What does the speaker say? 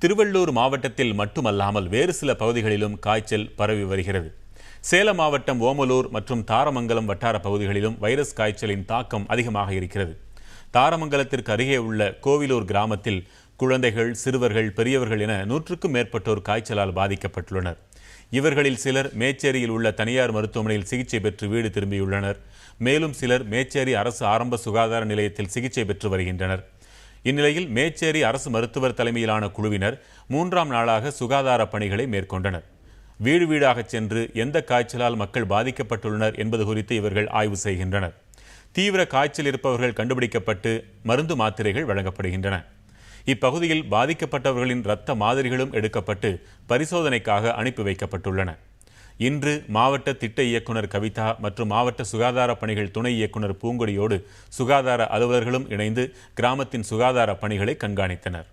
திருவள்ளூர் மாவட்டத்தில் மட்டுமல்லாமல் வேறு சில பகுதிகளிலும் காய்ச்சல் பரவி வருகிறது. சேலம் மாவட்டம் ஓமலூர் மற்றும் தாரமங்கலம் வட்டார பகுதிகளிலும் வைரஸ் காய்ச்சலின் தாக்கம் அதிகமாக இருக்கிறது. தாரமங்கலத்திற்கு அருகே உள்ள கோவிலூர் கிராமத்தில் குழந்தைகள், சிறுவர்கள், பெரியவர்கள் என 100க்கும் மேற்பட்டோர் காய்ச்சலால் பாதிக்கப்பட்டுள்ளனர். இவர்களில் சிலர் மேச்சேரியில் உள்ள தனியார் மருத்துவமனையில் சிகிச்சை பெற்று வீடு திரும்பியுள்ளனர். மேலும் சிலர் மேச்சேரி அரசு ஆரம்ப சுகாதார நிலையத்தில் சிகிச்சை பெற்று வருகின்றனர். இந்நிலையில் மேச்சேரி அரசு மருத்துவர் தலைமையிலான குழுவினர் 3ஆம் நாளாக சுகாதார பணிகளை மேற்கொண்டனர். வீடு வீடாக சென்று எந்த காய்ச்சலால் மக்கள் பாதிக்கப்பட்டுள்ளனர் என்பது குறித்து இவர்கள் ஆய்வு செய்கின்றனர். தீவிர காய்ச்சல் இருப்பவர்கள் கண்டுபிடிக்கப்பட்டு மருந்து மாத்திரைகள் வழங்கப்படுகின்றன. இப்பகுதியில் பாதிக்கப்பட்டவர்களின் இரத்த மாதிரிகளும் எடுக்கப்பட்டு பரிசோதனைக்காக அனுப்பி வைக்கப்பட்டுள்ளன. இன்று மாவட்ட திட்ட இயக்குனர் கவிதா மற்றும் மாவட்ட சுகாதார பணிகள் துணை இயக்குனர் பூங்கொடியோடு சுகாதார அலுவலர்களும் இணைந்து கிராமத்தின் சுகாதார பணிகளை கண்காணித்தனர்.